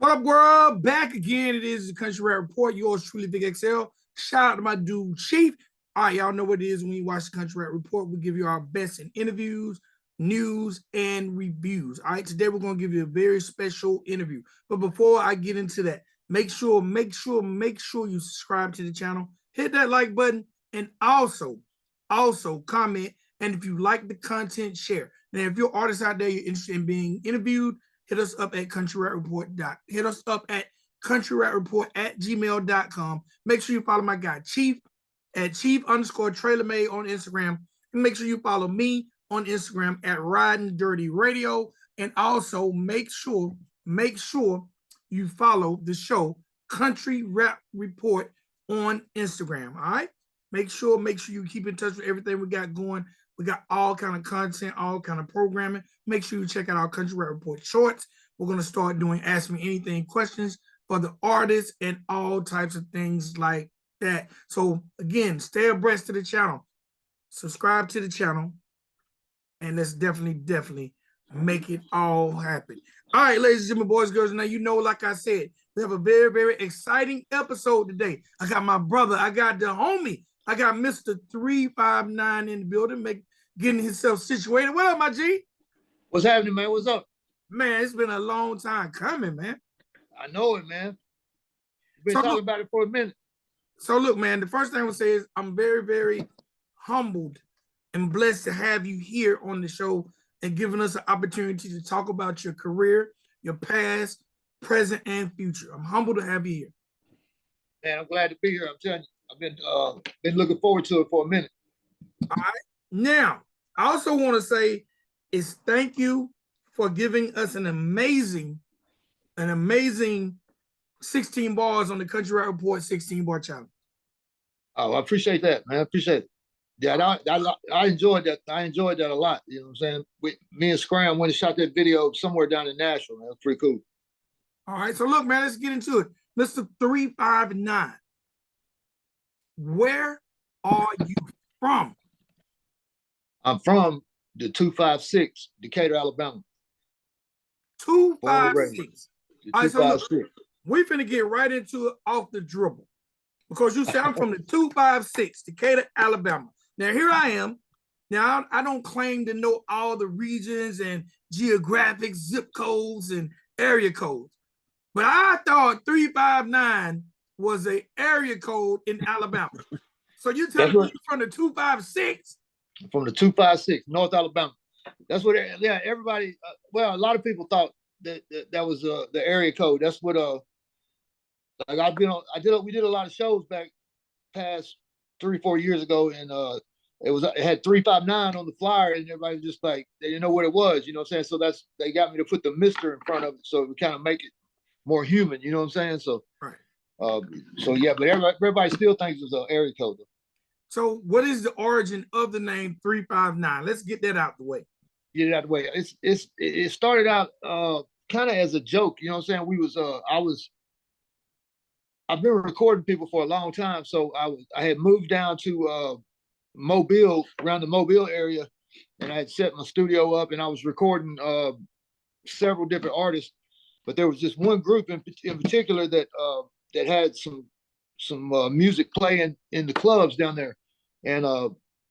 What up, world? Back again. It is the Country Rap Report. Yours truly, VicXL. Shout out to my dude, Chief. All right, y'all know what it is when you watch the Country Rap Report. We give you our best in interviews, news, and reviews. All right, today we're going to give you a very special interview. But before I get into that, make sure you subscribe to the channel. Hit that like button and also comment. And if you like the content, share. Now, if you're an artist out there, you're interested in being interviewed, hit us up at countryrapreport@gmail.com. Make sure you follow my guy Chief at Chief_TrailerMade on Instagram. And make sure you follow me on Instagram at Riding Dirty Radio. And also make sure you follow the show Country Rap Report on Instagram. All right. Make sure you keep in touch with everything we got going. We got all kind of content, all kind of programming. Make sure you check out our Country Rap Report shorts. We're going to start doing Ask Me Anything questions for the artists and all types of things like that. So, again, stay abreast to the channel. Subscribe to the channel. And let's definitely make it all happen. All right, ladies and gentlemen, boys, girls. Now, you know, like I said, we have a very, very exciting episode today. I got my brother. I got the homie. I got Mr. 359 in the building, getting himself situated. What up, my G? What's happening, man? What's up? Man, it's been a long time coming, man. I know it, man. We've been talking about it for a minute. So look, man, the first thing I would say is I'm very, very humbled and blessed to have you here on the show and giving us an opportunity to talk about your career, your past, present, and future. I'm humbled to have you here. Man, I'm glad to be here. I'm telling you. I've been looking forward to it for a minute. All right. Now, I also want to say is thank you for giving us an amazing 16 bars on the Country Rap Report 16 bar challenge. Oh, I appreciate that, man. I appreciate it. Yeah, I enjoyed that. I enjoyed that a lot. You know what I'm saying? Me and Scram went and shot that video somewhere down in Nashville, man. It was pretty cool. All right. So look, man, let's get into it. Mr. 359. Where are you from? I'm from the 256, Decatur, Alabama. 256. All right, so look, we're finna get right into it off the dribble. Because you say I'm from the 256, Decatur, Alabama. Now, here I am. Now, I don't claim to know all the regions and geographic zip codes and area codes. But I thought 359 was an area code in Alabama. So you tell me you're from the 256? From the 256, North Alabama. That's what, yeah, everybody, well, a lot of people thought that was the area code. That's what, like we did a lot of shows back past 3-4 years ago, and it had 359 on the flyer, and everybody just like, they didn't know what it was, you know what I'm saying? So they got me to put the Mr. in front of it, so we kind of make it more human, you know what I'm saying? So, right. So yeah, but everybody still thinks it's an area code though. So what is the origin of the name 359? Let's get that out the way. Get it out the way. It started out kind of as a joke, you know what I'm saying? I've been recording people for a long time, so I had moved down to Mobile, around the Mobile area, and I had set my studio up, and I was recording several different artists, but there was just one group in particular that had some music playing in the clubs down there, and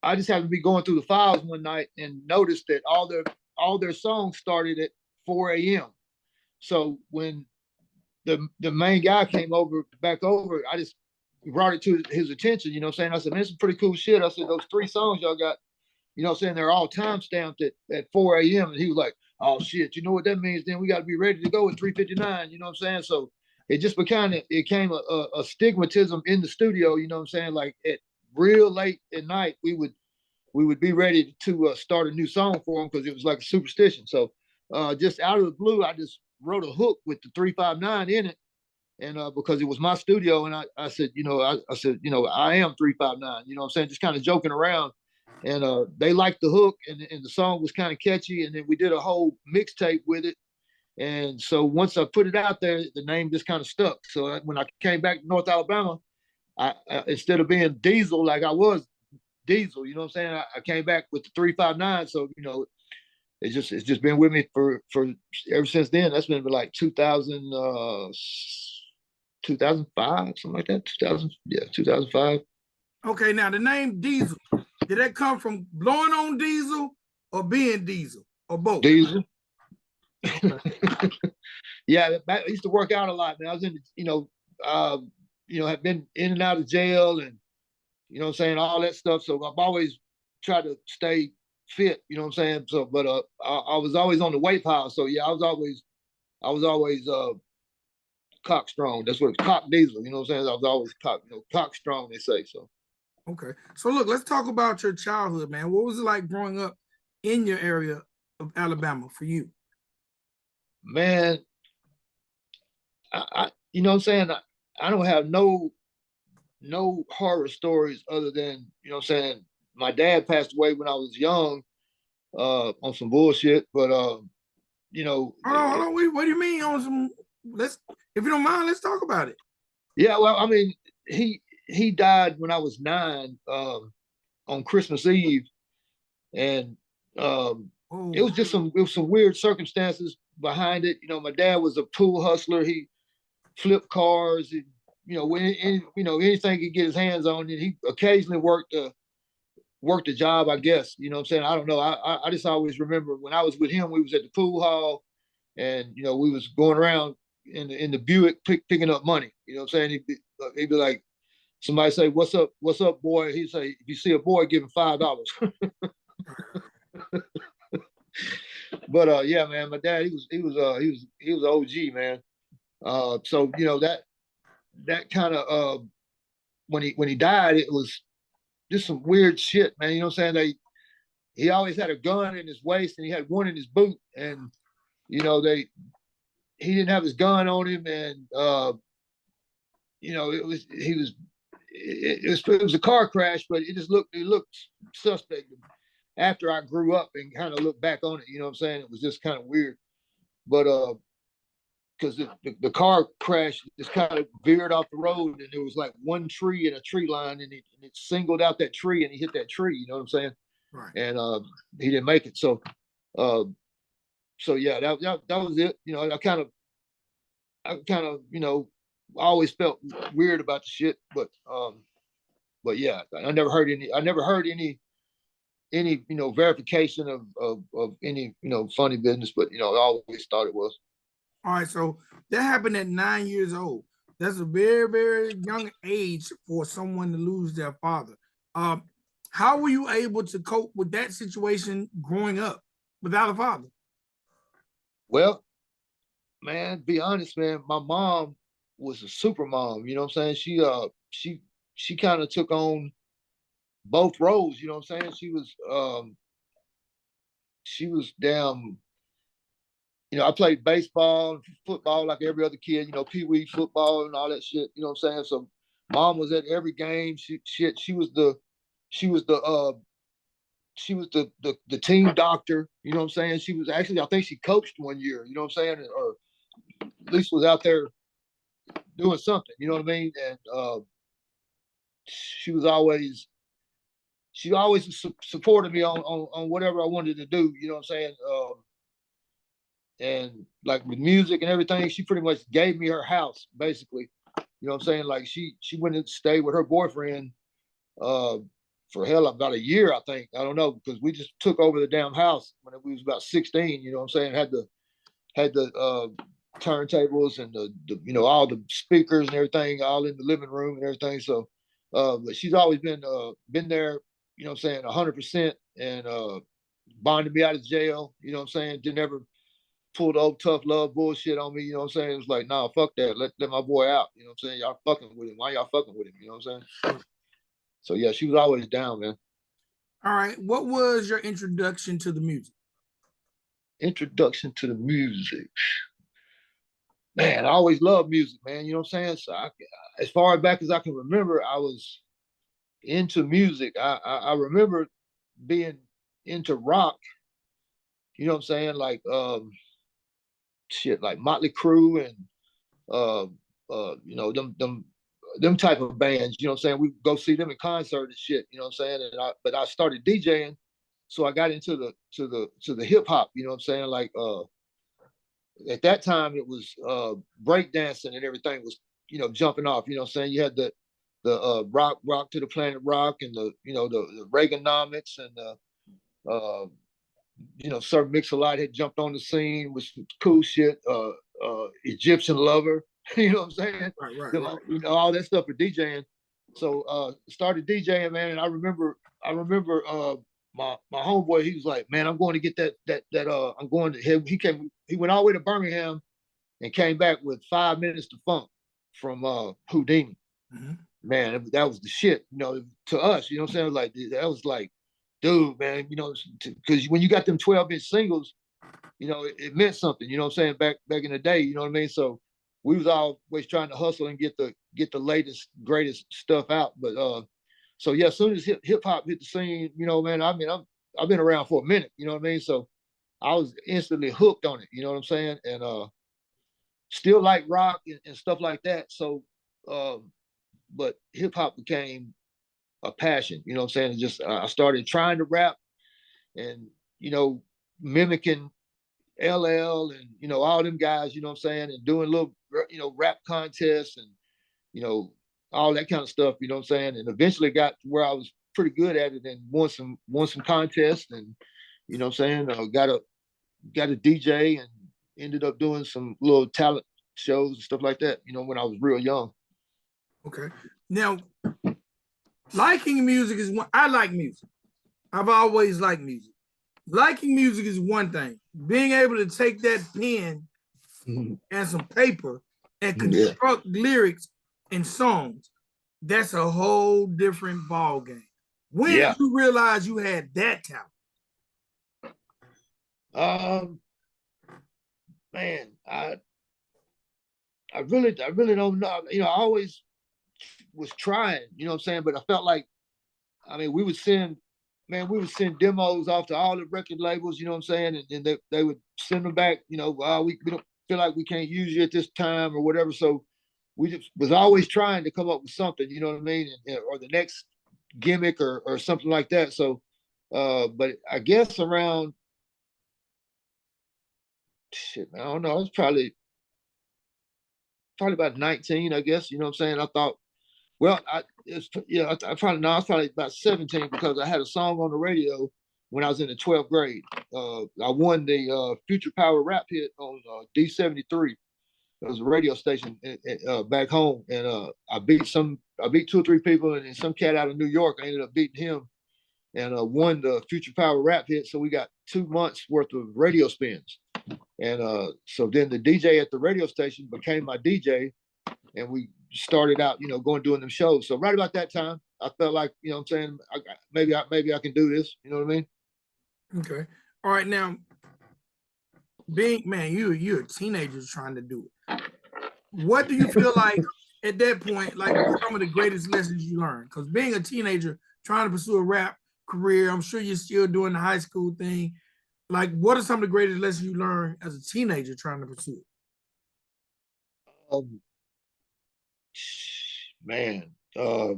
I just happened to be going through the files one night and noticed that all their songs started at 4 a.m. So when the main guy came back over, I just brought it to his attention, you know what I'm saying? I said, man, this is pretty cool shit. I said, those 3 songs y'all got, you know what I'm saying, they're all time stamped at 4 a.m. And he was like, oh shit, you know what that means? Then we got to be ready to go at 3:59, you know what I'm saying? So it just became a stigmatism in the studio, you know what I'm saying? Like at real late at night, we would be ready to start a new song for him because it was like a superstition. So just out of the blue, I just wrote a hook with the 359 in it, and because it was my studio, and I said, I said, I am 359, you know what I'm saying? Just kind of joking around, and they liked the hook, and the song was kind of catchy, and then we did a whole mixtape with it. And so once I put it out there, the name just kind of stuck. So when I came back to North Alabama, I instead of being Diesel like I was Diesel, you know what I'm saying? I came back with the 359. So, it's just been with me for ever since then. That's been like 2005, something like that. 2005. Okay, now the name Diesel, did that come from blowing on diesel or being diesel or both? Diesel. Okay. Yeah, I used to work out a lot, man. I was in, have been in and out of jail and, what I'm saying, all that stuff. So I've always tried to stay fit, you know what I'm saying? So, but I was always on the weight pile. So yeah, I was always cock strong. That's what it's cock diesel, you know what I'm saying? I was always cock strong, they say. So Okay. So look, let's talk about your childhood, man. What was it like growing up in your area of Alabama for you? man, I you know what I'm saying? I don't have no horror stories other than, you know what I'm saying, my dad passed away when I was young, on some bullshit, but Hold on. What do you mean on some? Let's, if you don't mind, let's talk about it. yeah, well, I mean, he died when I was 9, on Christmas Eve, and it was just some weird circumstances behind it. You know, my dad was a pool hustler. He flipped cars, and anything he could get his hands on, and he occasionally worked a job, I guess. You know what I'm saying? I don't know. I just always remember when I was with him, we was at the pool hall, and we was going around in the Buick picking up money. You know what I'm saying? He'd be like, somebody say, "What's up, boy?" He'd say, "If you see a boy, give him $5." But yeah, man, my dad, he was OG, man. So that kind of when he died, it was just some weird shit, man. You know what I'm saying? He always had a gun in his waist and he had one in his boot, and he didn't have his gun on him, and it was a car crash, but it looked suspect after I grew up and kind of looked back on it. You know what I'm saying? It was just kind of weird, but because the car crash just kind of veered off the road, and there was like one tree in a tree line, and it singled out that tree, and he hit that tree. You know what I'm saying? Right. And he didn't make it. So yeah, that was it. I kind of always felt weird about the shit, but yeah, I never heard any verification of any funny business, but I always thought it was. All right, so that happened at 9 years old. That's a very, very young age for someone to lose their father. How were you able to cope with that situation growing up without a father? Well, man, be honest, man, my mom was a super mom. You know what I'm saying? She kind of took on both roles. You know what I'm saying? She was damn. I played baseball, football like every other kid. Pee wee football and all that shit. You know what I'm saying? So, mom was at every game. She was the team doctor. You know what I'm saying? She was actually, I think she coached one year. You know what I'm saying? Or at least was out there doing something. You know what I mean? And she always supported me on whatever I wanted to do. You know what I'm saying? And like with music and everything, she pretty much gave me her house, basically. You know what I'm saying? Like she went and stayed with her boyfriend for hell about a year, I think. I don't know, because we just took over the damn house when we was about 16. You know what I'm saying? Had the turntables and the all the speakers and everything all in the living room and everything. So but she's always been there, you know what I'm saying, 100%, and bonded me out of jail. You know what I'm saying? Didn't ever pull the old tough love bullshit on me. You know what I'm saying? It was like, nah, fuck that. Let my boy out. You know what I'm saying? Y'all fucking with him. Why y'all fucking with him? You know what I'm saying? So yeah, she was always down, man. All right. What was your introduction to the music? Introduction to the music. Man, I always loved music, man. You know what I'm saying? So as far back as I can remember, I was into music. I remember being into rock. You know what I'm saying? Like shit, like Motley Crue and them type of bands. You know what I'm saying? We go see them in concert and shit. You know what I'm saying? But I started DJing, so I got into the hip hop, you know what I'm saying? Like at that time it was break dancing and everything was, you know, jumping off, you know what I'm saying? You had the rock to the planet rock and the, you know, the Reaganomics and the you know, Sir Mix-a-Lot had jumped on the scene with some cool shit, Egyptian Lover, you know what I'm saying? Right. You know, all that stuff for DJing. So started DJing, man, and I remember my homeboy, he was like, man, I'm going to get that I'm going to he went all the way to Birmingham and came back with 5 minutes to funk from Houdini. Mm-hmm. Man, that was the shit, you know, to us, you know what I'm saying? Like that was like, dude, man, you know, because when you got them 12-inch singles, you know, it meant something, you know what I'm saying, back in the day, you know what I mean? So we was always trying to hustle and get the latest, greatest stuff out. But so yeah, as soon as hip hop hit the scene, you know, man, I mean, I've been around for a minute, you know what I mean? So I was instantly hooked on it, you know what I'm saying? And still like rock and stuff like that. So but hip hop became a passion, you know what I'm saying? It just I started trying to rap and, you know, mimicking LL and, you know, all them guys, you know what I'm saying, and doing little, you know, rap contests and, you know, all that kind of stuff, you know what I'm saying, and eventually got to where I was pretty good at it and won some contests and, you know what I'm saying, got a DJ and ended up doing some little talent shows and stuff like that, you know, when I was real young. Okay. Now, liking music is one. I like music. I've always liked music. Liking music is one thing. Being able to take that pen and some paper and construct lyrics and songs, that's a whole different ball game. When did you realize you had that talent? Man, I really don't know. You know, I always was trying, you know what I'm saying, but I felt like, I mean, we would send demos off to all the record labels, you know what I'm saying, and they would send them back, you know, we don't feel like we can't use you at this time or whatever. So we just was always trying to come up with something, you know what I mean, or the next gimmick or something like that. So, but I guess around shit, I don't know, I was probably about 19, I guess, you know what I'm saying. I thought, well, I was probably about 17 because I had a song on the radio when I was in the 12th grade. I won the Future Power rap hit on D73. It was a radio station back home, and I beat 2 or 3 people, and some cat out of New York. I ended up beating him, and won the Future Power rap hit. So we got 2 months worth of radio spins, and so then the DJ at the radio station became my DJ, and we started out, you know, doing them shows. So right about that time, I felt like, you know what I'm saying, maybe I can do this. You know what I mean? Okay. All right. Now, you're a teenager trying to do it. What do you feel like at that point, like some of the greatest lessons you learned? Because being a teenager trying to pursue a rap career, I'm sure you're still doing the high school thing. Like, what are some of the greatest lessons you learned as a teenager trying to pursue it? Man, I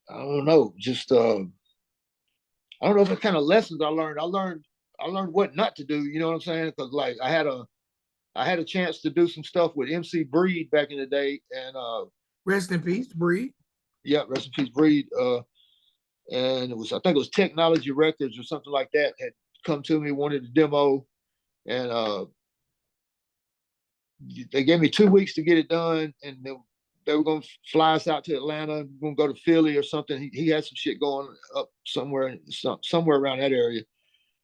don't know. Just I don't know what kind of lessons I learned. I learned what not to do. You know what I'm saying? Because like I had a chance to do some stuff with MC Breed back in the day, and rest in peace, Breed. Yeah, rest in peace, Breed. And I think it was Technology Records or something like that had come to me, wanted a demo, and they gave me 2 weeks to get it done, and they were going to fly us out to Atlanta. We're going to go to Philly or something. He had some shit going up somewhere around that area,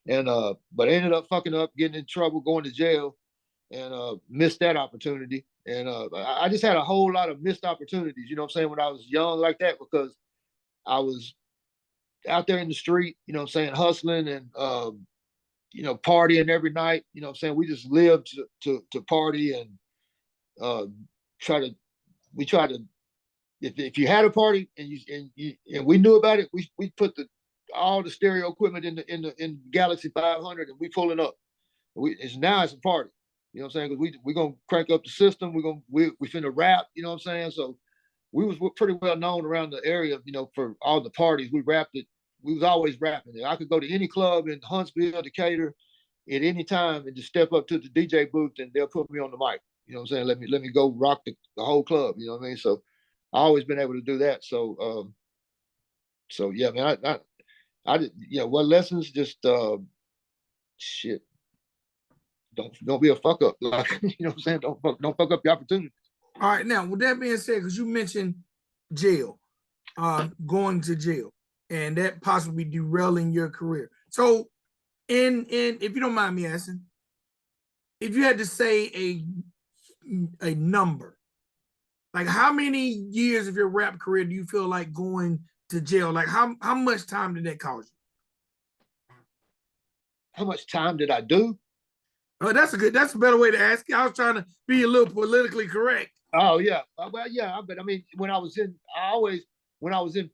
and but I ended up fucking up, getting in trouble, going to jail, and missed that opportunity. And I just had a whole lot of missed opportunities. You know what I'm saying, when I was young like that, because I was out there in the street. You know what I'm saying, hustling and you know, partying every night. You know what I'm saying, we just lived to party and uh, try to if you had a party and we knew about it, we put all the stereo equipment in Galaxy 500 and we pulling up. It's a party. You know what I'm saying? Because we gonna crank up the system. We finna rap. You know what I'm saying? So we're pretty well known around the area. You know, for all the parties, we rapped it we was always rapping. I could go to any club in Huntsville, Decatur, at any time and just step up to the DJ booth and they'll put me on the mic. You know what I'm saying? Let me go rock the whole club. You know what I mean? So I always been able to do that. So so yeah, man, I did, you know, what lessons? Just shit. Don't be a fuck up. Like, you know what I'm saying? Don't fuck up the opportunity. All right, now with that being said, because you mentioned jail, going to jail, and that possibly derailing your career. So, in if you don't mind me asking, if you had to say a number, like how many years of your rap career do you feel like going to jail? Like how much time did that cost you? How much time did I do? Oh, that's a better way to ask it. I was trying to be a little politically correct. Oh yeah, well yeah, but I mean, when I was in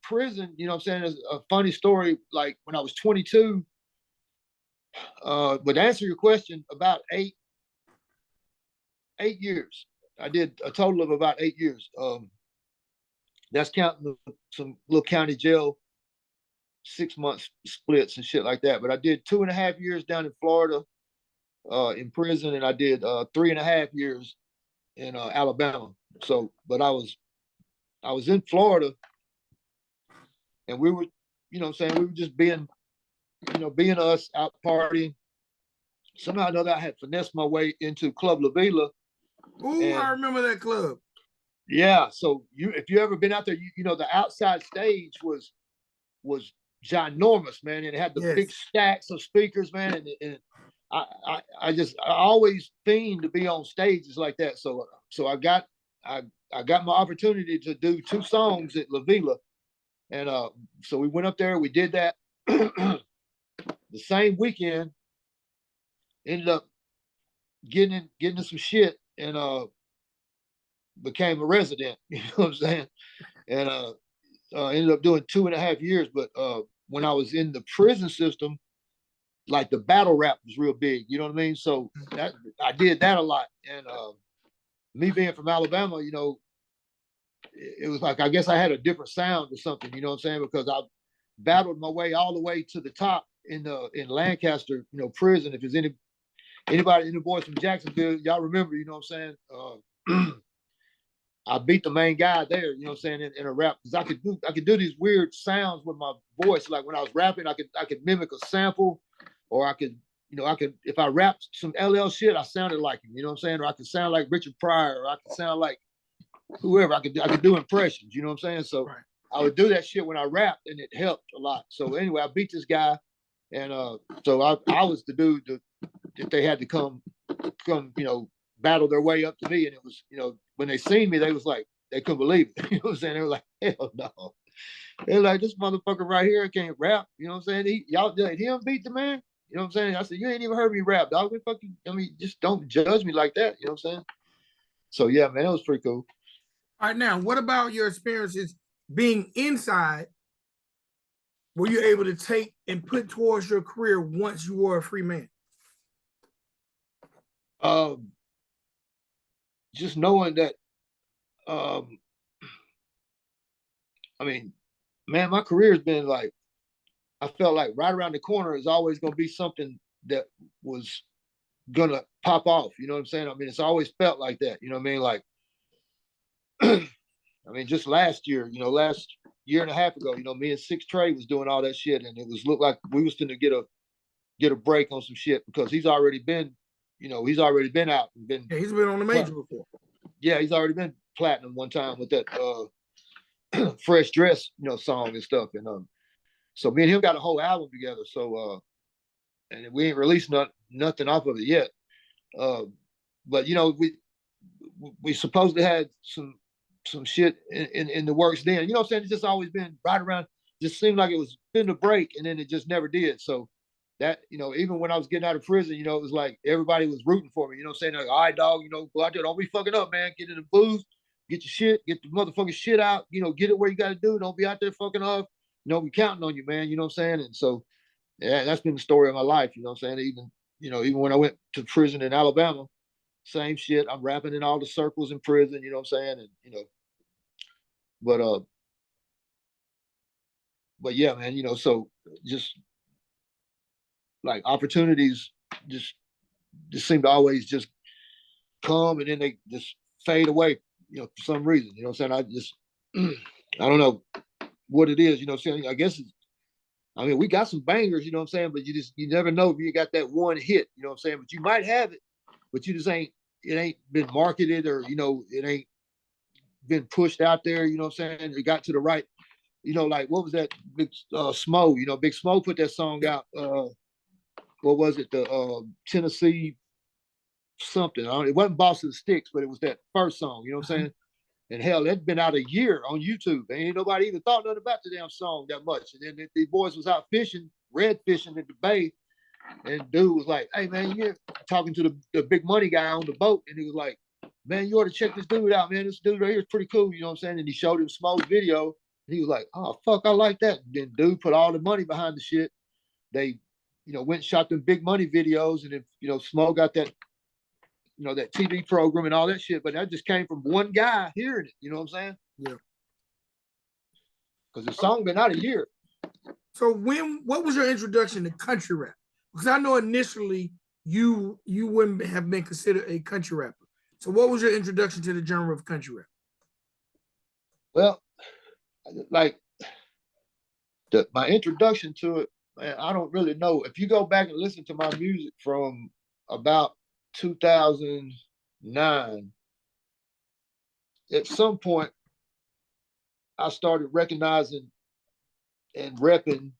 prison, you know what I'm saying? There's a funny story. Like when I was 22, but to answer your question, about 8 years. I did a total of about 8 years. That's counting some little county jail 6 month splits and shit like that. But I did 2.5 years down in Florida in prison, and I did 3.5 years in Alabama. So, but I was in Florida, and we were, you know, what I'm saying, we were just being, you know, being us out partying. Somehow or another, I had finessed my way into Club La Vila. Ooh, I remember that club. Yeah, so if you ever been out there, you know the outside stage was ginormous, man, and it had the Yes. big stacks of speakers, man, and I always fiend to be on stages like that. So I got my opportunity to do 2 songs at La Vila, and so we went up there, we did that. The same weekend, ended up getting into some shit, and became a resident. You know what I'm saying? And ended up doing 2.5 years. But when I was in the prison system, like the battle rap was real big. You know what I mean? So that I did that a lot. And me being from Alabama, you know, it was like I guess I had a different sound or something. You know what I'm saying? Because I battled my way all the way to the top in Lancaster, you know, prison. If there's any boys from Jacksonville, y'all remember? You know what I'm saying? I beat the main guy there, you know what I'm saying, in a rap, because I could do these weird sounds with my voice. Like when I was rapping, I could mimic a sample, or I could, you know, if I rapped some LL shit, I sounded like him, you know what I'm saying? Or I could sound like Richard Pryor, or I could sound like whoever. I could do impressions, you know what I'm saying? So right. I would do that shit when I rapped, and it helped a lot. So anyway, I beat this guy, and so I was the dude that they had to come, you know, battle their way up to me. And it was, you know, when they seen me, they was like, they couldn't believe it. You know what I'm saying? They were like, hell no. They're like, this motherfucker right here can't rap. You know what I'm saying? Y'all let him beat the man. You know what I'm saying? I said, you ain't even heard me rap, dog. I mean, just don't judge me like that. You know what I'm saying? So yeah, man, that was pretty cool. All right, now, what about your experiences being inside? Were you able to take and put towards your career once you were a free man? Just knowing that, I mean, man, my career has been like, I felt like right around the corner is always going to be something that was going to pop off. You know what I'm saying? I mean, it's always felt like that. You know what I mean? Like, I mean, just last year, you know, last year and a half ago, you know, me and Six Trey was doing all that shit, and it was looked like we was going to get a break on some shit because he's already been, you know, he's already been out and been. Yeah, he's been on the major before. Yeah, he's already been platinum one time with that Fresh Dress, you know, song and stuff. And so me and him got a whole album together. So and we ain't released nothing off of it yet. But you know, we supposedly had some shit in the works then. You know what I'm saying? It's just always been right around, just seemed like it was in the break, and then it just never did. So that, you know, even when I was getting out of prison, you know, it was like everybody was rooting for me. You know what I'm saying? Like, all right, dog, you know, go out there, don't be fucking up, man. Get in the booth, get your shit, get the motherfucking shit out, you know, get it where you gotta do. Don't be out there fucking off. You know, we counting on you, man. You know what I'm saying? And so yeah, that's been the story of my life, you know what I'm saying? Even, you know, even when I went to prison in Alabama, same shit. I'm rapping in all the circles in prison, you know what I'm saying? And, you know, but but yeah, man, so just like opportunities just just seem to always just come and then they just fade away, for some reason. You know what I'm saying? I just I don't know what it is, what I'm saying? I guess I mean, we got some bangers, you know what I'm saying, but you never know if you got that one hit, you know what I'm saying? But you might have it, but you just it ain't been marketed, or it ain't been pushed out there, you know what I'm saying? It got to the right, like what was that Big Smo, Big Smo put that song out, what was it, the Tennessee something. It wasn't Boston Sticks, but it was that first song, you know what I'm saying? And hell, it'd been out a year on YouTube. Ain't nobody even thought nothing about the damn song that much. And then the boys was out fishing, red fishing at the bay. And dude was like, hey man, you're talking to the big money guy on the boat. And he was like, man, you ought to check this dude out, man. This dude right here is pretty cool, you know what I'm saying? And he showed him Smo's video. And he was like, oh fuck, I like that. And then dude put all the money behind the shit. They, went and shot them big money videos. And then, Smo got that that TV program and all that shit, but that just came from one guy hearing it. You know what I'm saying? Yeah. Because the song been out a year. So what was your introduction to country rap? Because I know initially you wouldn't have been considered a country rapper. So what was your introduction to the genre of country rap? Well, like my introduction to it, man, I don't really know. If you go back and listen to my music from about 2009, at some point I started recognizing and repping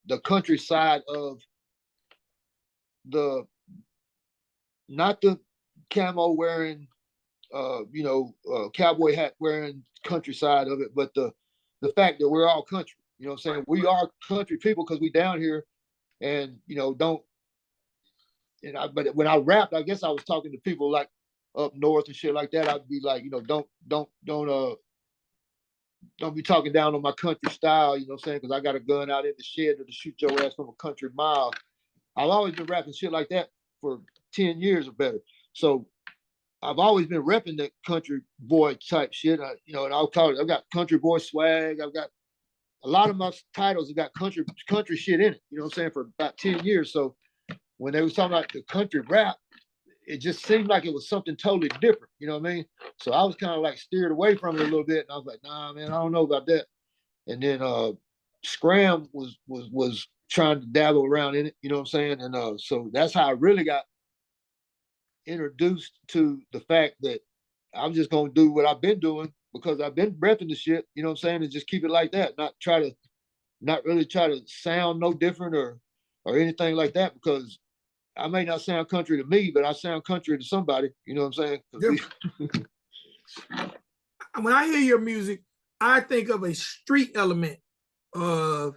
the countryside of not the camo wearing, cowboy hat wearing countryside of it, but the fact that we're all country. You know what I'm saying? We are country people because we down here, and don't. But when I rapped, I guess I was talking to people like up north and shit like that. I'd be like, don't be talking down on my country style, you know what I'm saying? Because I got a gun out in the shed to shoot your ass from a country mile. I've always been rapping shit like that for 10 years or better. So I've always been repping that country boy type shit. And I'll call it, I've got country boy swag. I've got a lot of my titles have got country shit in it, you know what I'm saying, for about 10 years. So when they was talking about the country rap, it just seemed like it was something totally different, you know what I mean? So I was kind of like steered away from it a little bit, and I was like, nah, man, I don't know about that. And then Scram was trying to dabble around in it, you know what I'm saying? And so that's how I really got introduced to the fact that I'm just gonna do what I've been doing because I've been repping the shit, you know what I'm saying, and just keep it like that, not really try to sound no different or anything like that, because I may not sound country to me, but I sound country to somebody. You know what I'm saying? Yeah. When I hear your music, I think of a street element of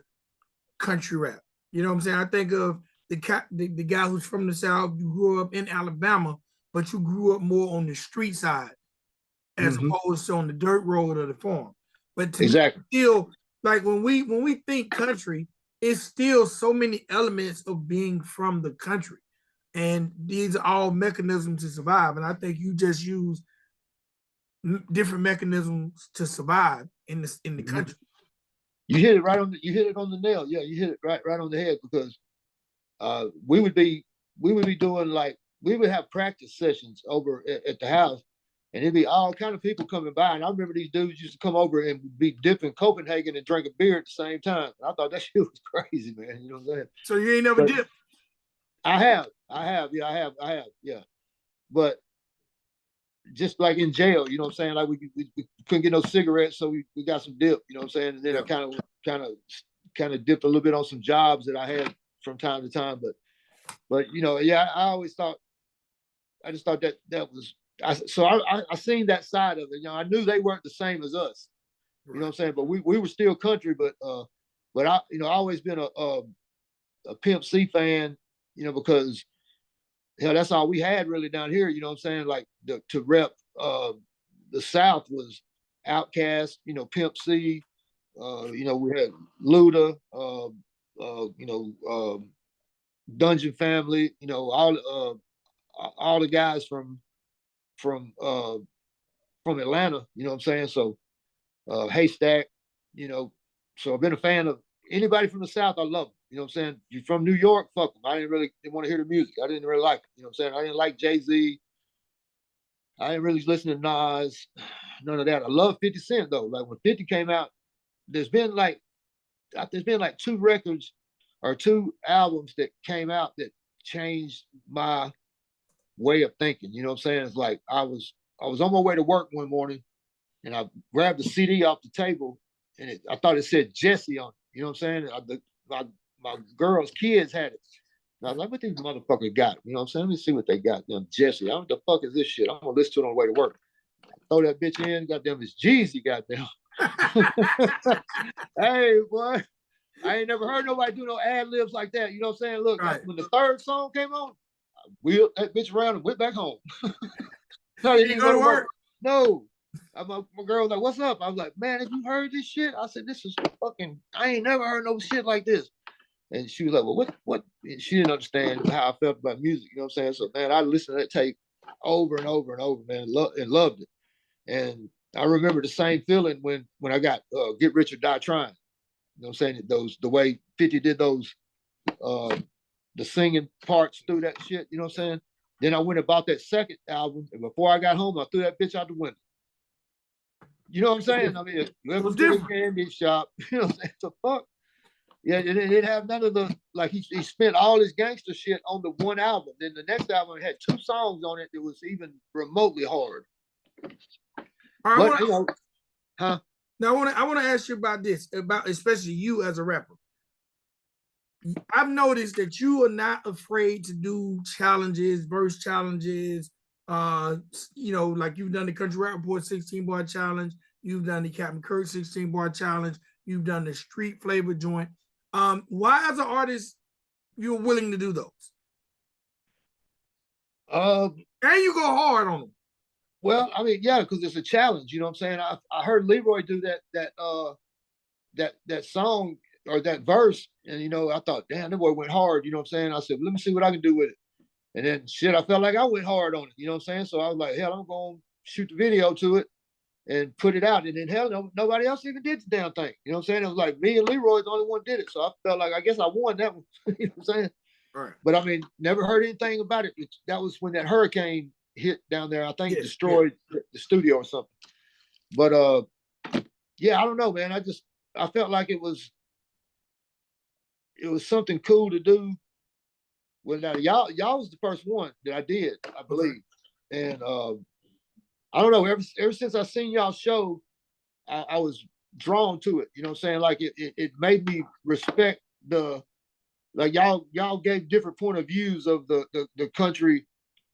country rap. You know what I'm saying? I think of the guy who's from the South. You grew up in Alabama, but you grew up more on the street side as opposed to on the dirt road or the farm. But to me, still, like when we think country, it's still so many elements of being from the country. And these are all mechanisms to survive. And I think you just use different mechanisms to survive in the country. You hit it on the nail. Yeah, you hit it right on the head, because we would be doing, like, we would have practice sessions over at the house, and it'd be all kind of people coming by. And I remember these dudes used to come over and be dipping Copenhagen and drink a beer at the same time. And I thought that shit was crazy, man. You know what I'm saying? So you ain't never dipped? I have. Yeah. Yeah. But just like in jail, you know what I'm saying? Like we couldn't get no cigarettes, so we got some dip, you know what I'm saying? And then I kind of dipped a little bit on some jobs that I had from time to time. But yeah, I just thought that was, I seen that side of it. I knew they weren't the same as us. You know what I'm saying? But we were still country, but I always been a Pimp C fan, because hell, that's all we had really down here. You know what I'm saying? Like to rep the South was Outkast, Pimp C. We had Luda, Dungeon Family. All the guys from Atlanta. You know what I'm saying? So Haystack. So I've been a fan of anybody from the South, I love them. You know what I'm saying? You're from New York, fuck them. I didn't want to hear the music. I didn't really like it. You know what I'm saying? I didn't like Jay-Z. I didn't really listen to Nas. None of that. I love 50 Cent though. Like when 50 came out, there's been like two records or two albums that came out that changed my way of thinking. You know what I'm saying? It's like I was on my way to work one morning and I grabbed the CD off the table and I thought it said Jesse on it. You know what I'm saying? My girl's kids had it. And I was like, what these motherfuckers got? You know what I'm saying? Let me see what they got. Them Jesse. I don't know what the fuck is this shit? I'm gonna listen to it on the way to work. Throw that bitch in, goddamn, it's Jeezy, goddamn. Hey, boy. I ain't never heard nobody do no ad libs like that. You know what I'm saying? Look, right. When the third song came on, I wheeled that bitch around and went back home. No, you didn't go to work? No. My girl was like, what's up? I was like, man, have you heard this shit? I said, this is fucking, I ain't never heard no shit like this. And she was like, well, what? And she didn't understand how I felt about music. You know what I'm saying? So, man, I listened to that tape over and over and over, man, and loved it. And I remember the same feeling when I got Get Rich or Die Trying. You know what I'm saying? The way 50 did those, the singing parts through that shit, you know what I'm saying? Then I went and bought that second album, and before I got home, I threw that bitch out the window. You know what I'm saying? I mean, welcome to the candy shop. You know what I'm saying? So fuck. Yeah, it didn't have none of the, like, he spent all his gangster shit on the one album. Then the next album had 2 songs on it that was even remotely hard. Now I want to ask you about this, about especially you as a rapper. I've noticed that you are not afraid to do challenges, verse challenges. You know, like you've done the Country Rap Report 16-bar challenge, you've done the Captain Kirk 16-bar challenge, you've done the Street Flavor joint. Why, as an artist, you're willing to do those? And you go hard on them. Well, I mean, yeah, because it's a challenge. You know what I'm saying? I heard Leroy do that song or that verse, and you know, I thought, damn, that boy went hard. You know what I'm saying? I said, let me see what I can do with it. And then shit, I felt like I went hard on it. You know what I'm saying? So I was like, hell, I'm gonna shoot the video to it and put it out. And then hell, nobody else even did the damn thing. You know what I'm saying? It was like me and Leroy the only one did it. So I felt like I guess I won that one. You know what I'm saying? Right. But I mean, never heard anything about it. That was when that hurricane hit down there. I think it destroyed the studio or something. But yeah, I don't know, man. I felt like it was something cool to do. Well, now y'all was the first one that I did, I believe. And I don't know, ever since I seen y'all show, I was drawn to it. You know what I'm saying? Like it made me respect like y'all gave different point of views of the country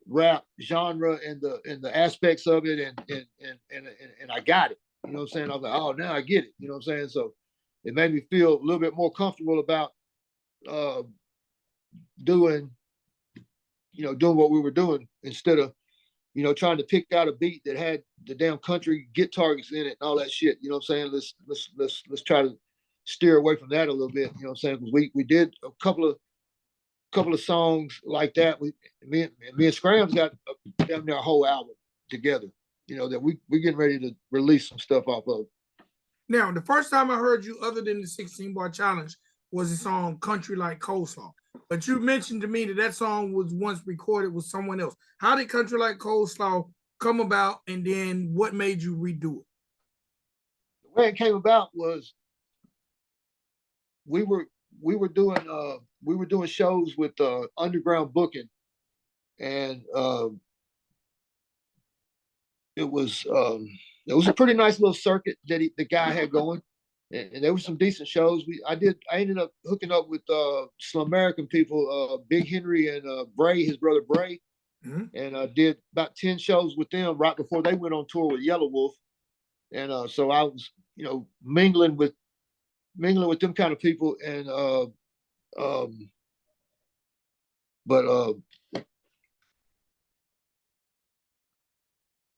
rap genre and the aspects of it, and I got it. You know what I'm saying? I was like, oh, now I get it. You know what I'm saying? So it made me feel a little bit more comfortable about doing what we were doing instead of, you know, trying to pick out a beat that had the damn country guitars in it and all that shit. You know what I'm saying? Let's try to steer away from that a little bit. You know what I'm saying? Because we did a couple of songs like that. Me and Scrams got damn near a whole album together. You know, that we getting ready to release some stuff off of. Now, the first time I heard you, other than the 16-bar challenge, was the song "Country Like Coleslaw." But you mentioned to me that song was once recorded with someone else. How did "Country Like Coleslaw" come about, and then what made you redo it? The way it came about was we were doing shows with Underground Booking, and it was a pretty nice little circuit that the guy had going, and there were some decent shows. I ended up hooking up with some American people, Big Henry and Bray, his brother Bray, and I did about 10 shows with them right before they went on tour with Yellow Wolf, and so I was, you know, mingling with them kind of people, and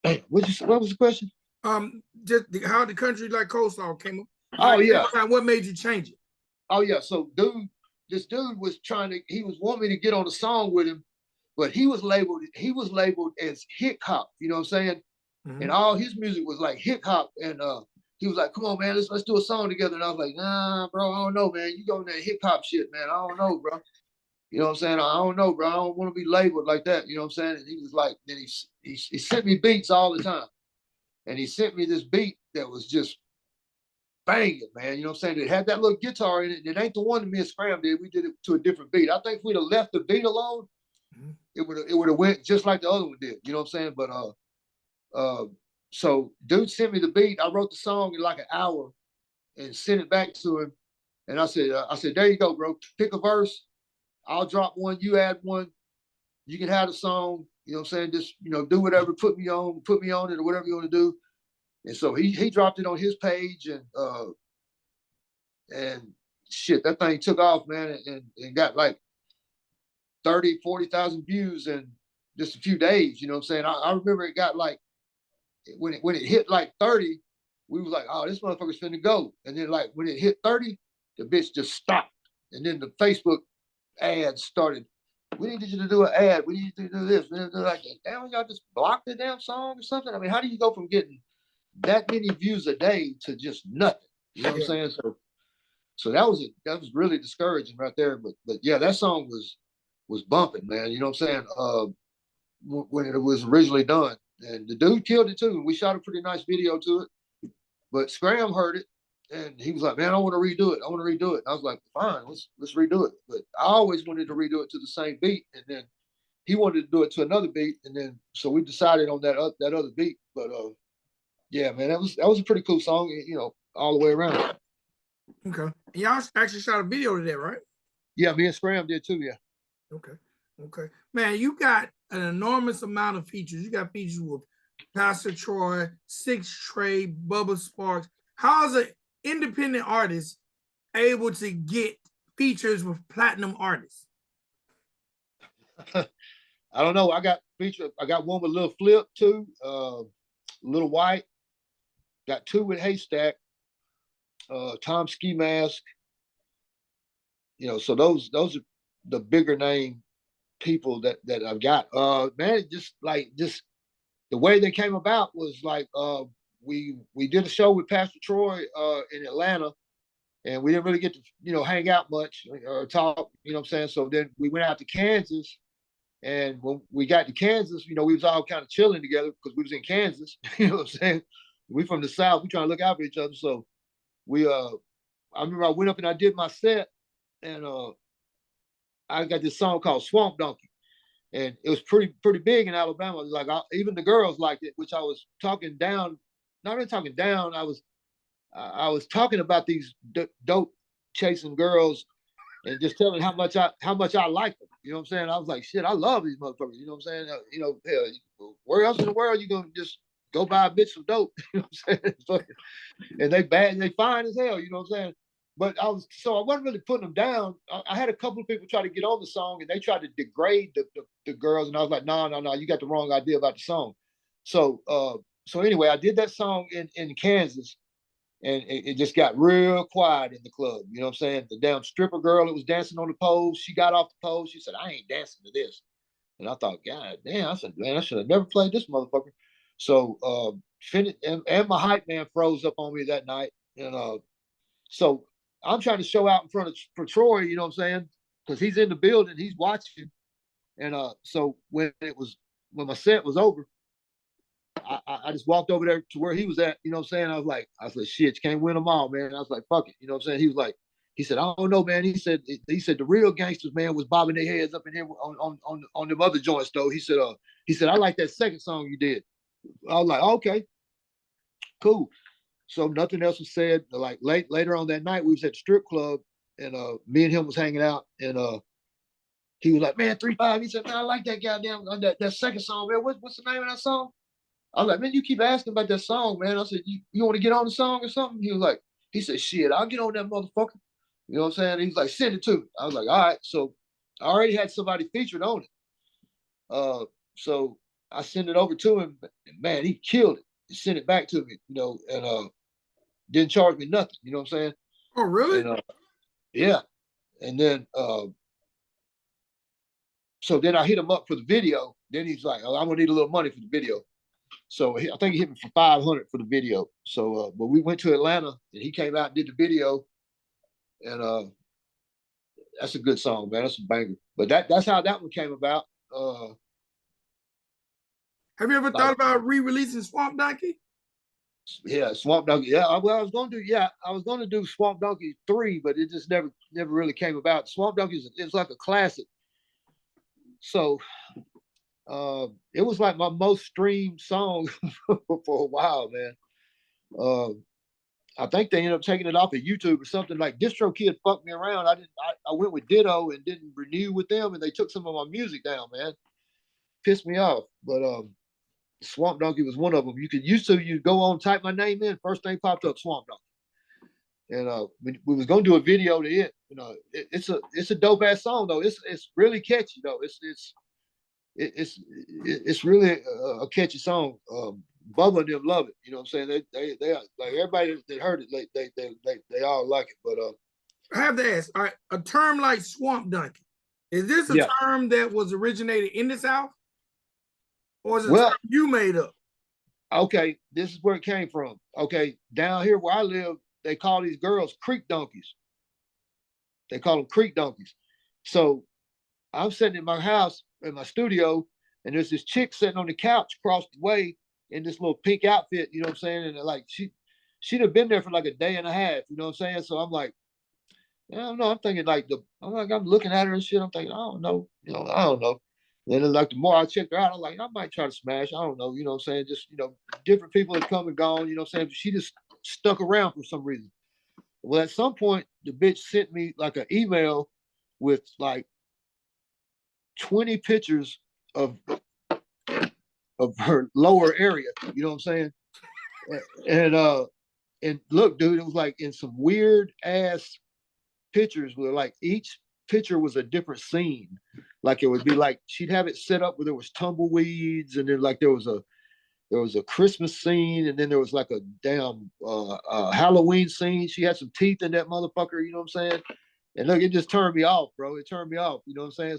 hey, what was the question? Just how the Country Like Coleslaw came up. Oh yeah. What made you change it? Oh yeah. So this dude was he was wanting me to get on a song with him, but he was labeled as hip hop. You know what I'm saying? And all his music was like hip hop, and he was like, come on, man, let's do a song together. And I was like, nah, bro, I don't know, man. You go in that hip hop shit, man. I don't know, bro. You know what I'm saying? I don't know, bro. I don't want to be labeled like that. You know what I'm saying? And he was like, then he sent me beats all the time. And he sent me this beat that was just banging, man. You know what I'm saying? It had that little guitar in it. And it ain't the one that me and Scram did. We did it to a different beat. I think if we'd have left the beat alone, it would have went just like the other one did. You know what I'm saying? But so dude sent me the beat. I wrote the song in like an hour and sent it back to him. And I said, there you go, bro. Pick a verse. I'll drop one. You add one. You can have the song. You know what I'm saying? Just, you know, do whatever. Put me on it or whatever you want to do. And so he dropped it on his page and shit, that thing took off, man, and got like 30, 40,000 views in just a few days. You know what I'm saying? I remember it got like, when it hit like 30, we was like, oh, this motherfucker's finna go. And then like when it hit 30, the bitch just stopped. And then the Facebook ads started. We needed you to do an ad. We need you to do this. And they're like, damn, y'all just blocked the damn song or something? I mean, how do you go from getting that many views a day to just nothing? You know what I'm saying? So that was really discouraging right there. But yeah, that song was bumping, man. You know what I'm saying? When it was originally done. And the dude killed it too. We shot a pretty nice video to it. But Scram heard it and he was like, man, I want to redo it. And I was like, fine, let's redo it. But I always wanted to redo it to the same beat. And then he wanted to do it to another beat. And then so we decided on that other beat. But yeah, man, that was a pretty cool song, you know, all the way around. Okay. And y'all actually shot a video to that, right? Yeah, me and Scram did too, yeah. Okay. Man, you got an enormous amount of features. You got features with Pastor Troy, 6 Trey, Bubba Sparks. How is an independent artist able to get features with platinum artists? I don't know. I got one with Lil Flip too, Little White. Got 2 with Haystack, Tom Ski Mask. You know, so those are the bigger name people that I've got. Man, just the way they came about was like we did a show with Pastor Troy in Atlanta, and we didn't really get to, you know, hang out much or talk, you know what I'm saying? So then we went out to Kansas, and when we got to Kansas, you know, we was all kind of chilling together because we was in Kansas, you know what I'm saying? We from the South, we trying to look out for each other. So we I remember I went up and I did my set, and I got this song called Swamp Donkey. And it was pretty big in Alabama. Like even the girls liked it, which I was talking down. Not really talking down. I was talking about these dope chasing girls and just telling how much I like them. You know what I'm saying? I was like, shit, I love these motherfuckers. You know what I'm saying? You know, hell, where else in the world you gonna just go buy a bitch of dope? You know what I'm saying? And they bad and they fine as hell. You know what I'm saying? But I wasn't really putting them down. I had a couple of people try to get on the song and they tried to degrade the girls. And I was like, no, you got the wrong idea about the song. So anyway, I did that song in Kansas, and it just got real quiet in the club. You know what I'm saying? The damn stripper girl that was dancing on the pole, she got off the pole. She said, I ain't dancing to this. And I thought, God damn, I said, man, I should have never played this motherfucker. So and my hype man froze up on me that night. And so I'm trying to show out in front for Troy, you know what I'm saying? Because he's in the building, he's watching. And so when my set was over, I just walked over there to where he was at, you know what I'm saying? I was like, shit, you can't win them all, man. I was like, fuck it, you know what I'm saying? He said, I don't know, man. He said the real gangsters, man, was bobbing their heads up in here on them other joints, though. He said, I like that second song you did. I was like, okay, cool. So nothing else was said. Like later on that night, we was at the strip club, and me and him was hanging out, and he was like, man, 3-5. He said, man, I like that goddamn that second song, man. What's the name of that song? I was like, man, you keep asking about that song, man. I said, you want to get on the song or something? He said, shit, I'll get on that motherfucker. You know what I'm saying? He's like, send it to me. I was like, all right. So I already had somebody featured on it. So I sent it over to him, and man, he killed it. He sent it back to me, you know, and didn't charge me nothing. You know what I'm saying? Oh, really? And yeah. And then so then I hit him up for the video. Then he's like, oh, I'm gonna need a little money for the video. So I think he hit me for 500 for the video. So, but we went to Atlanta and he came out and did the video, and that's a good song, man. That's a banger. But that's how that one came about. Have you ever thought about re-releasing Swamp Donkey? Yeah, Swamp Donkey. Yeah, well, I was going to do. Yeah, I was going to do Swamp Donkey 3, but it just never really came about. Swamp Donkey is like a classic. So it was like my most streamed song for a while, man. I think they ended up taking it off of YouTube or something. Like DistroKid fucked me around. I went with Ditto and didn't renew with them, and they took some of my music down, man. Pissed me off. But Swamp Donkey was one of them. You go on, type my name in, first thing popped up, Swamp Donkey. And we was gonna do a video to it. You know, it's a dope ass song though. It's really catchy though. It's really a catchy song. Bubba and them love it. You know what I'm saying? They are, like, everybody that heard it, like they all like it. But I have to ask, all right, a term like Swamp Donkey, is this a term that was originated in the South? Or is it a term you made up? Okay, this is where it came from. Okay, down here where I live, they call these girls creek donkeys. They call them creek donkeys. So I'm sitting in my house, in my studio, and there's this chick sitting on the couch across the way in this little pink outfit, you know what I'm saying? And like she'd have been there for like a day and a half, you know what I'm saying? So I'm like, I don't know. I'm thinking like I'm looking at her and shit. I'm thinking, I don't know, I don't know. And then like the more I checked her out, I'm like, I might try to smash. I don't know, you know what I'm saying? Just, different people have come and gone, you know what I'm saying? She just stuck around for some reason. Well, at some point, the bitch sent me like an email with like 20 pictures of her lower area, you know what I'm saying? And look, dude, it was like in some weird ass pictures where like each picture was a different scene. Like it would be like she'd have it set up where there was tumbleweeds, and then like there was a Christmas scene, and then there was like a damn Halloween scene. She had some teeth in that motherfucker, you know what I'm saying? And look, it just turned me off, bro. It turned me off, you know what I'm saying?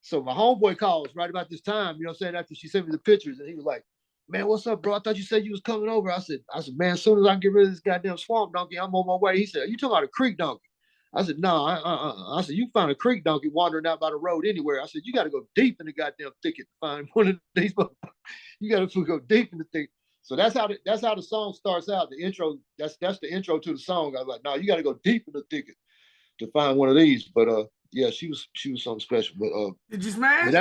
So my homeboy calls right about this time, you know what I'm saying, after she sent me the pictures, and he was like, man, what's up, bro? I thought you said you was coming over. I said, man, as soon as I can get rid of this goddamn swamp donkey, I'm on my way. He said, are you talking about a creek donkey? I said, no, I said, you find a creek donkey wandering out by the road anywhere. I said, you got to go deep in the goddamn thicket to find one of these. You got to go deep in the thicket. So that's how the song starts out. The intro, that's the intro to the song. I was like, no, you got to go deep in the thicket to find one of these. But yeah, she was something special. But did you smash?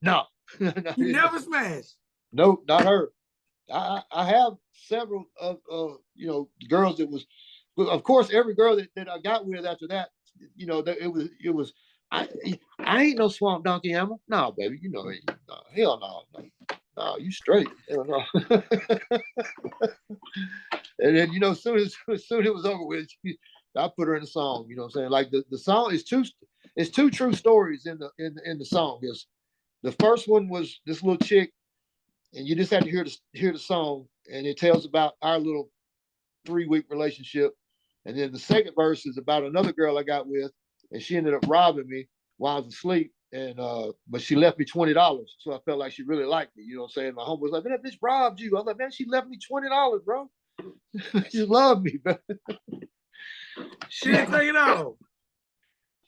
No. You never smashed? Nope, not her. I have several of girls that was, of course, every girl that I got with after that, it was I ain't no swamp donkey, am I? No, baby, no, hell no, you straight, hell no. And then as soon as it was over with, I put her in the song. You know what I'm saying? Like the song is two true stories in the song. Is the first one was this little chick, and you just had to hear the song, and it tells about our little 3-week relationship. And then the second verse is about another girl I got with, and she ended up robbing me while I was asleep. And but she left me $20, so I felt like she really liked me. You know what I'm saying? My homie was like, "Man, that bitch robbed you." I was like, "Man, she left me $20, bro. She loved me, bro." She didn't take it all.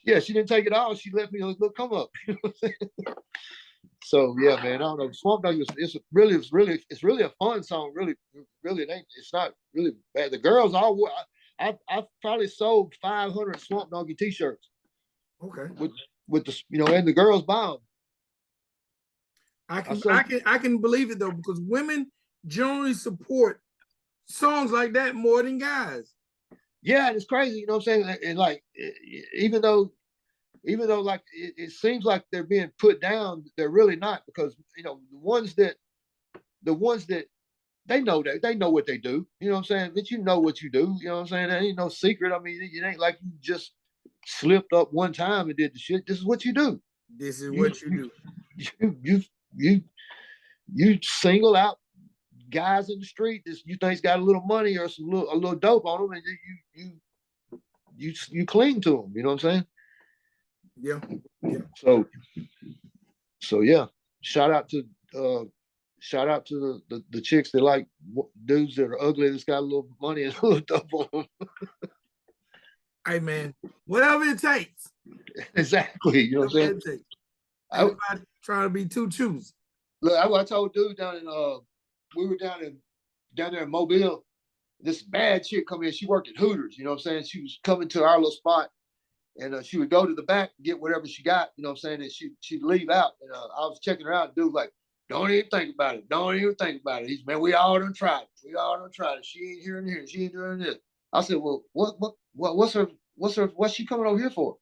Yeah, she didn't take it all. She left me a little come up. You know what I'm saying? So yeah, man, I don't know. Swamp Dog it's really a fun song. Really, it ain't. It's not really bad. The girls all I probably sold 500 Swamp Donkey t-shirts. Okay. With the and the girls buy them. I can believe it though, because women generally support songs like that more than guys. Yeah, and it's crazy, you know what I'm saying? And like, even though like it seems like they're being put down, they're really not, because the ones that they know what they do. You know what I'm saying? That you know what you do. You know what I'm saying? There ain't no secret. I mean, it ain't like you just slipped up one time and did the shit. This is what you do. This is what you do. You single out guys in the street that you think's got a little money or a little dope on them, and you cling to them. You know what I'm saying? Yeah. So yeah. Shout out to shout out to the chicks that like dudes that are ugly that's got a little money and a little dope on them. Hey man, whatever it takes. Exactly. You know what I'm saying? Ain't I, nobody trying to be too choosy. look, I told dude down in we were down there in Mobile. This bad chick come in. She worked at Hooters. You know what I'm saying? She was coming to our little spot, and she would go to the back and get whatever she got. You know what I'm saying? And she'd leave out. And I was checking her out. And dude was like, "Don't even think about it. Don't even think about it." He's, man, we all done tried it. We all done tried it. She ain't here and here. She ain't doing this. I said, well, what's she coming over here for?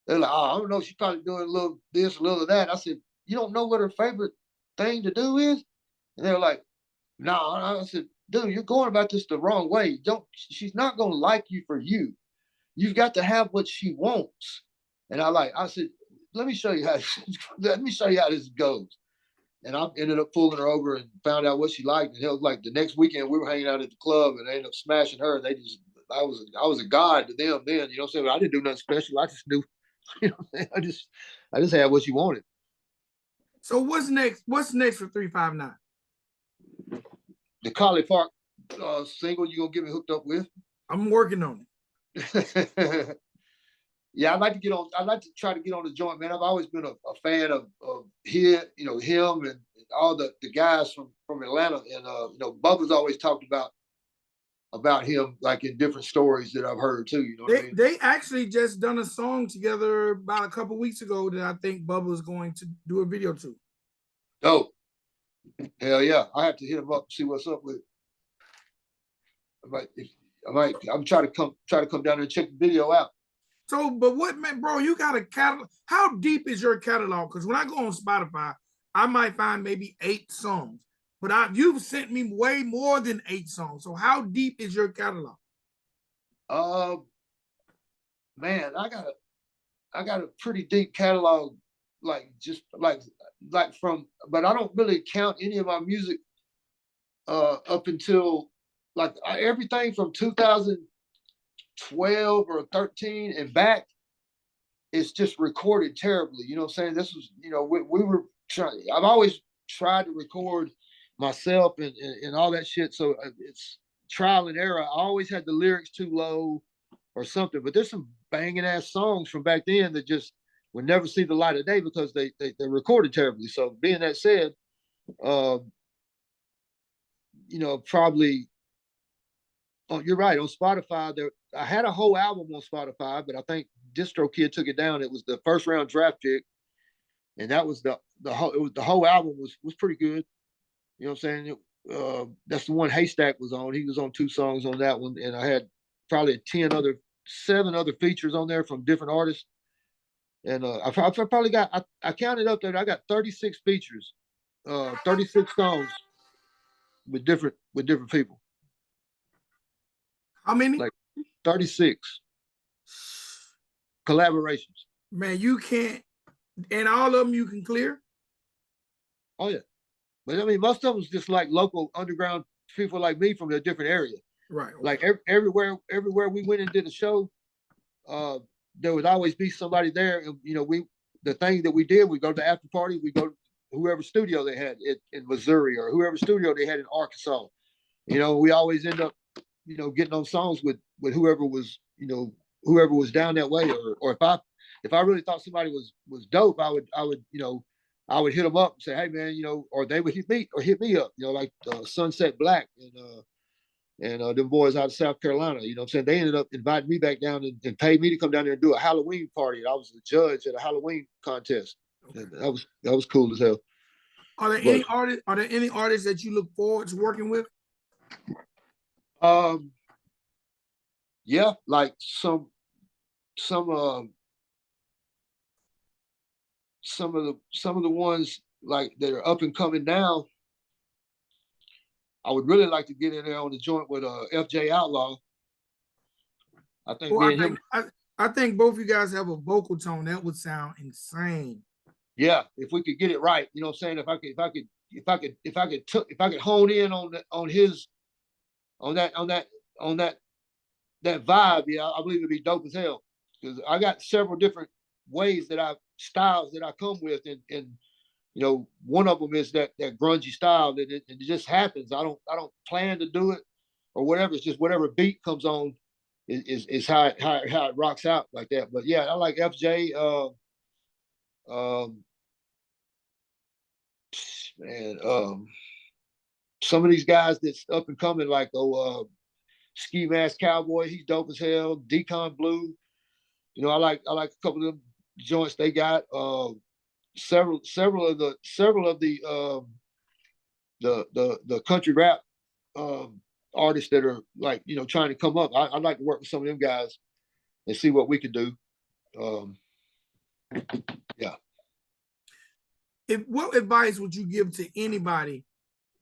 They're like, oh, I don't know. She's probably doing a little this, a little of that. I said, you don't know what her favorite thing to do is? And they're like, no. I said, dude, you're going about this the wrong way. Don't. She's not going to like you for you. You've got to have what she wants. And I said, let me show you how. Let me show you how this goes. And I ended up pulling her over and found out what she liked. And it was like the next weekend we were hanging out at the club, and they ended up smashing her. And I was a god to them then. You know what I'm saying? But I didn't do nothing special. I just knew. You know what I'm saying? I just had what she wanted. So what's next? What's next for 359? The Collie Park single you gonna get me hooked up with? I'm working on it. Yeah, I'd like to try to get on the joint, man. I've always been a fan of him and all the guys from Atlanta. And Bubba's always talked about him like in different stories that I've heard too. You know what I mean? They actually just done a song together about a couple weeks ago that I think Bubba's going to do a video to. Oh, hell yeah! I have to hit him up and see what's up with it. I'm trying to come down there and check the video out. So, but what, man, bro, you got a catalog. How deep is your catalog? Because when I go on Spotify, I might find maybe 8 songs, but you've sent me way more than 8 songs. So how deep is your catalog? Man, I got a pretty deep catalog, like from, but I don't really count any of my music up until like everything from 2012 or 13 and back. It's just recorded terribly. You know what I'm saying? This was, we were trying. I've always tried to record myself and all that shit. So it's trial and error. I always had the lyrics too low or something. But there's some banging ass songs from back then that just would never see the light of day because they recorded terribly. So being that said, probably. Oh, you're right. On Spotify, I had a whole album on Spotify, but I think DistroKid took it down. It was the first round draft pick, and that was the whole album was pretty good. You know what I'm saying? That's the one Haystack was on. He was on 2 songs on that one, and I had probably 7 other features on there from different artists. And I probably got I counted up there. I got 36 features, 36 songs with different people. How many? Like 36 collaborations. Man, you can't, and all of them you can clear. Oh yeah, but I mean, most of them is just like local underground people like me from a different area. Right. Okay. Like everywhere we went and did a show, there would always be somebody there. And the thing that we did, we go to the after party, we go to whoever studio they had in Missouri or whoever studio they had in Arkansas. We always end up getting on songs with whoever was down that way, or if I really thought somebody was dope, I would hit them up and say, hey man, or they would hit me up, like Sunset Black and them boys out of South Carolina. You know what I'm saying? They ended up inviting me back down and paid me to come down there and do a Halloween party. I was the judge at a Halloween contest. Okay. That was cool as hell. Are there any artists that you look forward to working with? Yeah, like some of the ones like that are up and coming now. I would really like to get in there on the joint with FJ Outlaw. I think I think both you guys have a vocal tone that would sound insane. Yeah, if we could get it right, you know what I'm saying? If I could hone in on that vibe, yeah, I believe it'd be dope as hell. Because I got several different styles that I come with, and one of them is that grungy style that it just happens. I don't plan to do it or whatever. It's just whatever beat comes on is how it rocks out like that. But yeah, I like FJ. Um, man, some of these guys that's up and coming, like Ski Mask Cowboy, he's dope as hell. Decon Blue, I like a couple of them joints they got. Several of the country rap artists that are like trying to come up. I'd like to work with some of them guys and see what we could do. Yeah. What advice would you give to anybody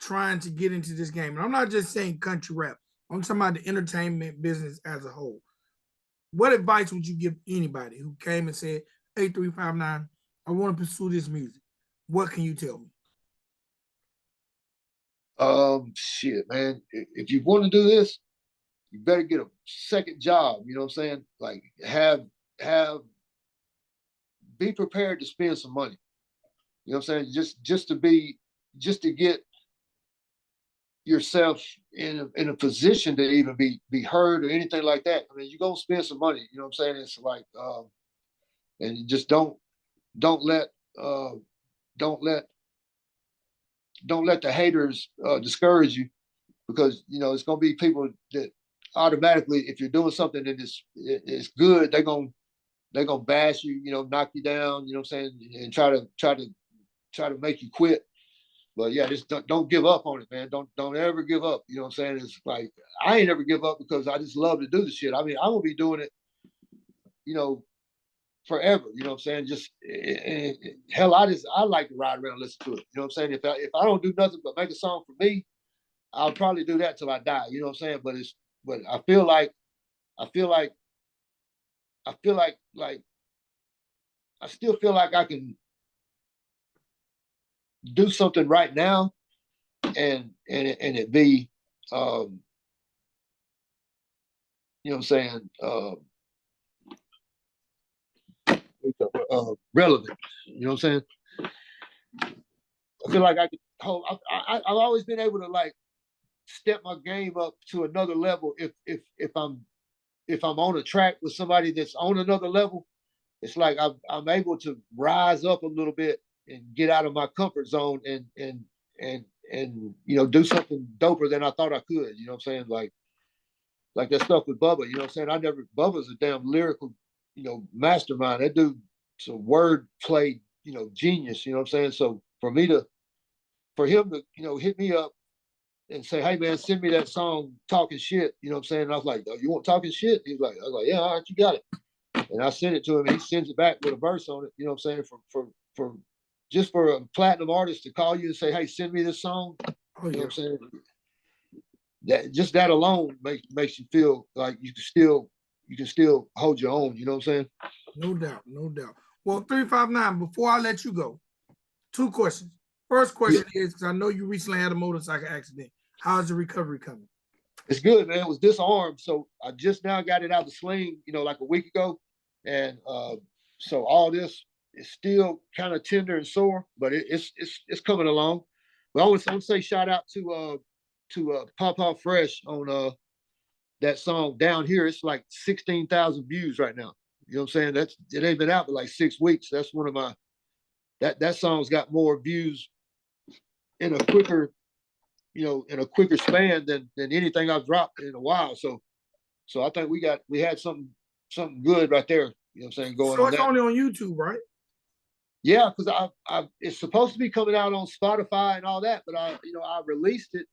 trying to get into this game? And I'm not just saying country rap. I'm talking about the entertainment business as a whole. What advice would you give anybody who came and said, "Hey, 359, I want to pursue this music"? What can you tell me? Shit, man. If you want to do this, you better get a second job. You know what I'm saying? Like be prepared to spend some money. You know what I'm saying? Just to get yourself in a position to even be heard or anything like that. I mean, you're gonna spend some money. You know what I'm saying? It's like, and you just don't let the haters discourage you, because it's gonna be people that automatically, if you're doing something that is good, they're gonna bash you, knock you down, you know what I'm saying, and try to make you quit. But yeah, just don't give up on it, man. Don't ever give up. You know what I'm saying? It's like, I ain't ever give up because I just love to do the shit. I mean, I will be doing it, forever. You know what I'm saying? Just hell, I like to ride around and listen to it. You know what I'm saying? If I don't do nothing but make a song for me, I'll probably do that till I die. You know what I'm saying? But I feel like I still feel like I can do something right now and it be you know what I'm saying, relevant. You know what I'm saying? I feel like I could hold. I've always been able to like step my game up to another level if I'm on a track with somebody that's on another level. It's like I'm able to rise up a little bit and get out of my comfort zone and do something doper than I thought I could. You know what I'm saying? Like that stuff with Bubba. You know what I'm saying? Bubba's a damn lyrical, mastermind. That dude's a word play, genius. You know what I'm saying? So for him to, hit me up and say, "Hey man, send me that song Talking Shit." You know what I'm saying? And I was like, "Oh, you want Talking Shit?" I was like, "Yeah, all right, you got it." And I sent it to him, and he sends it back with a verse on it. You know what I'm saying? For just for a platinum artist to call you and say, "Hey, send me this song." Oh, you know what I'm saying? That alone makes you feel like you can still hold your own. You know what I'm saying? No doubt, no doubt. Well, 359, before I let you go, 2 questions. First question is, because I know you recently had a motorcycle accident. How's the recovery coming? It's good, man. It was disarmed, so I just now got it out of the sling, like a week ago, and so all this is still kind of tender and sore, but it's coming along. But I want to say shout out to Papa Fresh on that song Down Here. It's like 16,000 views right now. You know what I'm saying? It ain't been out for like 6 weeks. That's one of my that song's got more views in a quicker span than anything I've dropped in a while. So I think we had something good right there. You know what I'm saying? Going so on it's that. only on YouTube, right? Yeah, because it's supposed to be coming out on Spotify and all that, but I released it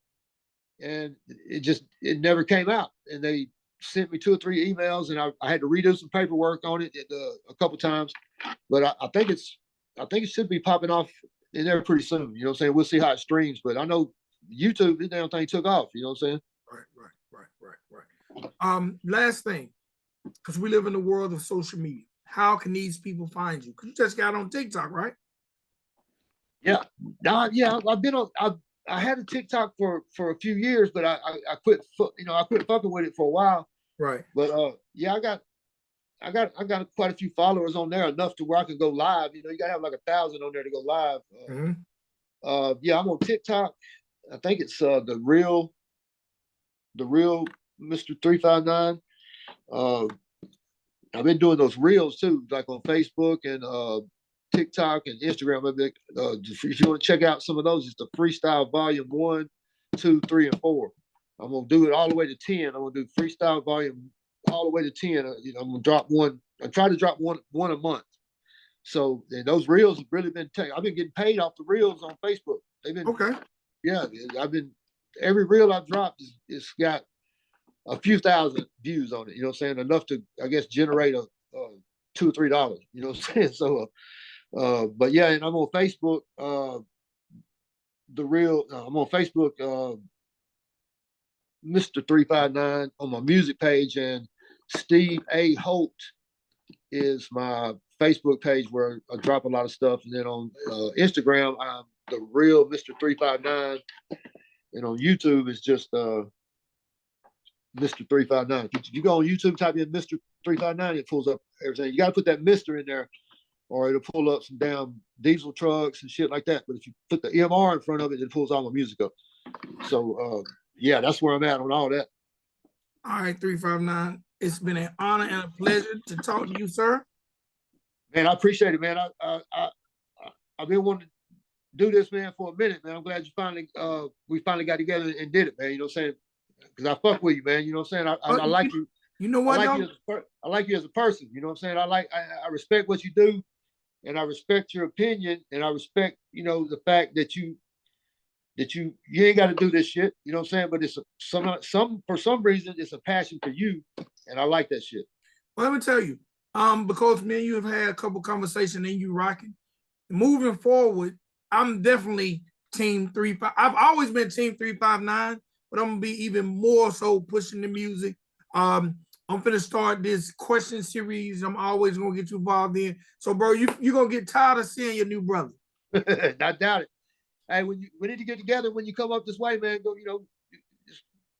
and it never came out. And they sent me 2 or 3 emails, and I had to redo some paperwork on it a couple times. But I think it should be popping off in there pretty soon. You know what I'm saying? We'll see how it streams, but I know YouTube, this damn thing took off. You know what I'm saying? Right. Last thing, because we live in the world of social media. How can these people find you? Because you just got on TikTok, right? Yeah. I've been on. I had a TikTok for a few years, but I quit. I quit fucking with it for a while. Right. But yeah, I got quite a few followers on there, enough to where I can go live. You know, you gotta have like 1,000 on there to go live. Yeah, I'm on TikTok. I think it's the real Mr. 359. I've been doing those reels too, like on Facebook and TikTok and Instagram. If you want to check out some of those, it's the freestyle volume 1, 2, 3, and 4. I'm gonna do it all the way to 10. I'm gonna do freestyle volume all the way to 10. You know, I'm gonna drop one. I try to drop one a month. So and those reels have really been. I've been getting paid off the reels on Facebook. They've been Okay. Yeah. I've been every reel I've dropped it's got a few thousand views on it. You know what I'm saying? Enough to, I guess, generate a $2 or $3. You know what I'm saying? So, but yeah, and I'm on Facebook. I'm on Facebook. Mr. 359 on my music page, and Steve A. Holt is my Facebook page where I drop a lot of stuff. And then on Instagram, I'm the real Mr. 359, and on YouTube it's just Mr. 359. If you go on YouTube, type in Mr. 359, it pulls up everything. You got to put that Mr. in there, or it'll pull up some damn diesel trucks and shit like that. But if you put the MR in front of it, it pulls all my music up. So yeah, that's where I'm at on all that. All right, 359. It's been an honor and a pleasure to talk to you, sir. Man, I appreciate it, man. I've been wanting to do this, man, for a minute, man. I'm glad we finally got together and did it, man. You know what I'm saying? Because I fuck with you, man. You know what I'm saying? I like you. You know what? I like you as a person. You know what I'm saying? I respect what you do, and I respect your opinion, and I respect, you know, the fact that you ain't got to do this shit. You know what I'm saying? But it's for some reason it's a passion for you, and I like that shit. Well, let me tell you, because me and you have had a couple conversations and you rocking. Moving forward, I'm definitely team 35. I've always been team 359, but I'm gonna be even more so pushing the music. I'm gonna start this question series. I'm always gonna get you involved in. So, bro, you're gonna get tired of seeing your new brother. I doubt it. Hey, we need to get together when you come up this way, man. Go, you know.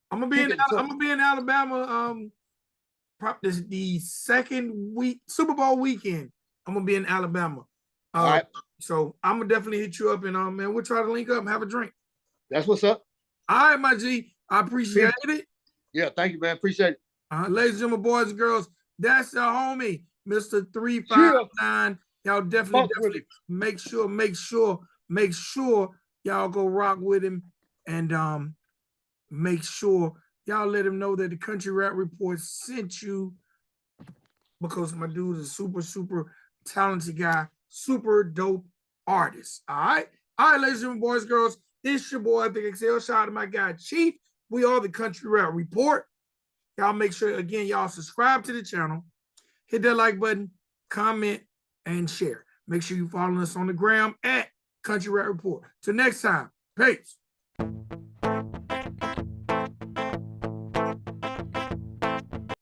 I'm gonna be in Alabama. Probably the second week, Super Bowl weekend. I'm gonna be in Alabama. All right. So I'm gonna definitely hit you up, and man, we'll try to link up and have a drink. That's what's up. All right, my G. I appreciate it. Yeah, thank you, man. Appreciate it. Ladies and gentlemen, boys and girls, that's the homie, Mr. 359. Y'all definitely make sure y'all go rock with him, and make sure y'all let him know that the Country Rap Report sent you, because my dude is a super talented guy, super dope artist. All right, ladies and gentlemen, boys and girls, this your boy VicXL. Shout out to my guy Chief. We are the Country Rap Report. Y'all make sure, again, y'all subscribe to the channel, hit that like button, comment, and share. Make sure you follow us on the gram at Country Rap Report. Till next time, peace.